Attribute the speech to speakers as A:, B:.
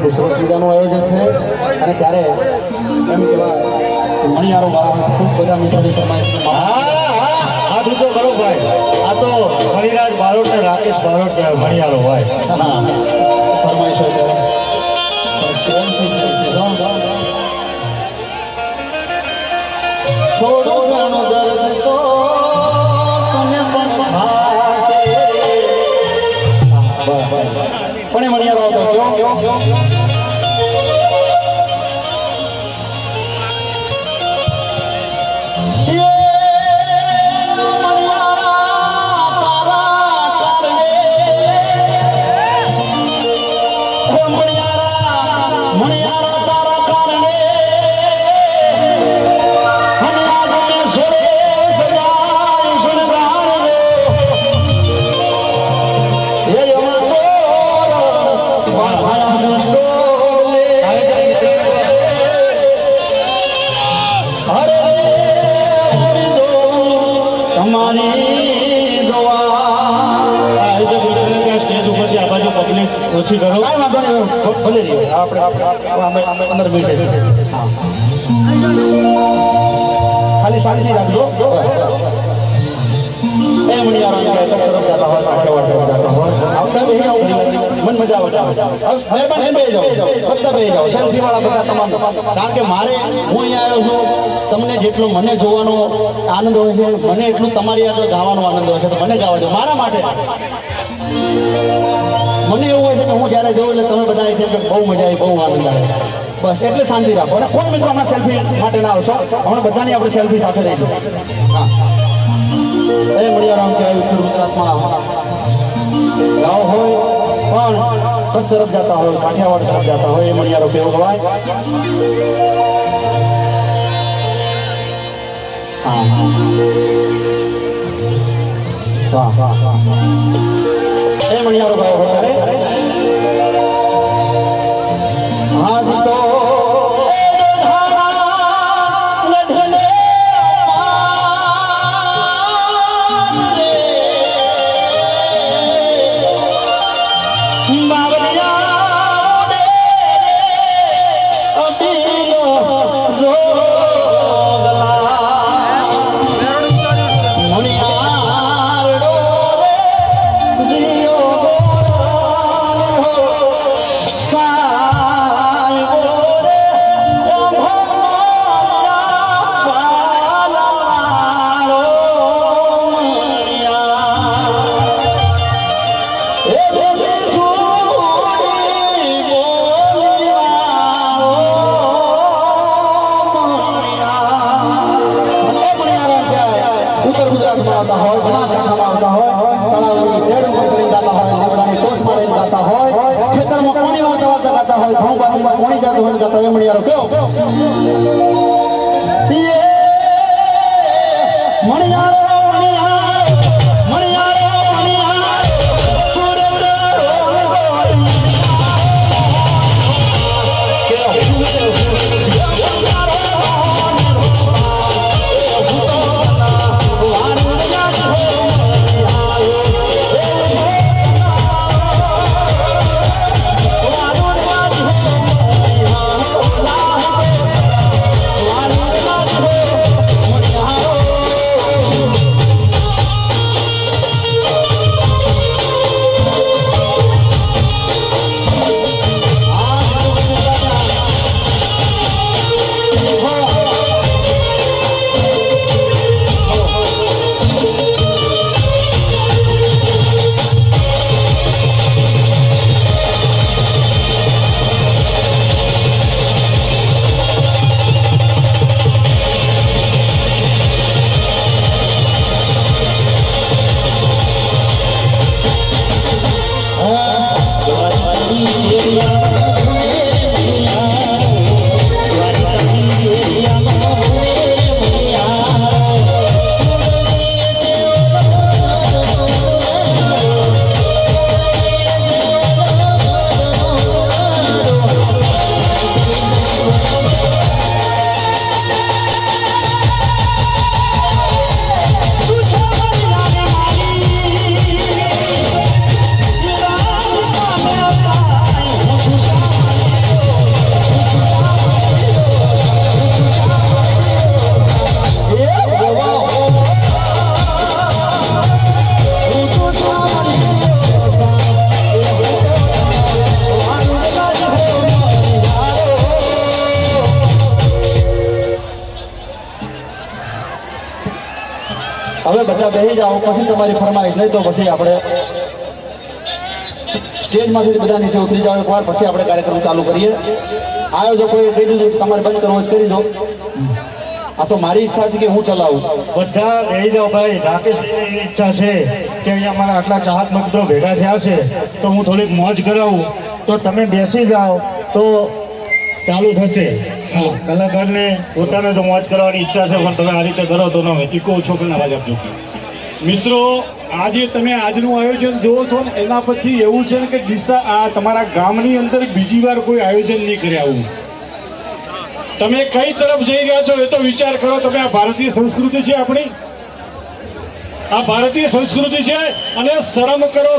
A: એટલું સરસ મજાનું આયોજન છે અને ત્યારે એમ કહેવાય મણિયારો ગાવા ખૂબ બધા મિત્રોની ફરમાઈશ.
B: હાથ ઊંચો કરો ભાઈ. આ તો મણિરાજ બારોટ ને રાકેશ બારોટ મણિયારો ભાઈ.
A: ફરમાઈશ હોય ત્યારે થોડો ઘણો દર્દ તો તને પણ થાશે. પણ એ મણિયારો આવતો કયો ઓછી કરો. કાંઈ વાંધો નહીં, ભલે રહીએ આપણે 15 મિનિટ ખાલી શાંતિ રાખજો. એ મણિયારો તરફ જતા હોય આવતા બે મન મજા આવે. મહેરબાન એમ બે જાઓ, બધા બે જાઓ, સેલ્ફી વાળા બધા તમામ. કારણ કે મારે હું અહીંયા આવ્યો છું, તમને જેટલું મને જોવાનો આનંદ હોય છે મને એટલું તમારી આગળ ગાવાનો આનંદ હોય છે. તો મને ગાવા દો મારા માટે. મને એવું હોય છે કે હું જ્યારે જોઉં એટલે તમે બધા કે બહુ મજા આવી, બહુ આનંદ આવે. બસ એટલે શાંતિ રાખો. અને કોઈ મિત્રો હમણાં સેલ્ફી માટે ના આવશો, હમણાં બધાની આપણે સેલ્ફી સાથે લઈશું. હા એ મણિયારામ કહેવાય ઉત્તર ગુજરાતમાં ગાવ હોય પણ કચ્છ તરફ જતા હોય, કાઠિયાવાડ તરફ જતા હોય એ મણિયારો કેવો ગવાય. હા વાહ વાહ વાહ એ મણિયારો ગાવ હોય આજ તો ઉત્તર ગુજરાતમાં આવતા હોય, બનાસકાંઠામાં આવતા હોય, તળાવની ઢેડ ઉપર ચડી જતા હોય, લીમડાની ટોચમાં રહીને ગાતા હોય, ખેતરમાં કોણી વાળતા ગાતા હોય, ઘઉં બાજરીમાં કોણી જાતું હોય ગાતા હોય મણિયારો કેવો મણિયારો હવે બધા બેસી જાઓ, પછી તમારી ફરમાઈશ, નહીં તો પછી આપણે સ્ટેજમાંથી બધા નીચે ઉતરી જાઓ એકવાર, પછી આપણે કાર્યક્રમ ચાલુ કરીએ. આયોજકોએ કહી દીધું કે તમારે બંધ કરવો જ કરી દો. આ તો મારી ઈચ્છા હતી કે હું ચલાવું.
B: બધા બેસી જાઓ ભાઈ. રાકેશભાઈની એવી ઈચ્છા છે કે અહીંયા મારા આટલા ચાહક મિત્રો ભેગા થયા છે તો હું થોડીક મોજ કરાવું, તો તમે બેસી જાઓ તો ચાલુ થશે. હા, કલાકારને પોતાને તો મોજ કરવાની ઈચ્છા છે, પણ તમે આ રીતે કરો તો ન હોય.
C: ઇકો ઓછો કરીને અવાજ આપજો. મિત્રો, આજે તમે આજનું આયોજન જોવો છો ને, એના પછી એવું છે ને કે આ તમારા ગામની અંદર બીજી વાર કોઈ આયોજન નહીં કરે આવું. તમે કઈ તરફ જઈ રહ્યા છો એ તો વિચાર કરો. તમે આ ભારતીય સંસ્કૃતિ છે આપણી, આ ભારતીય સંસ્કૃતિ છે, અને શરમ કરો.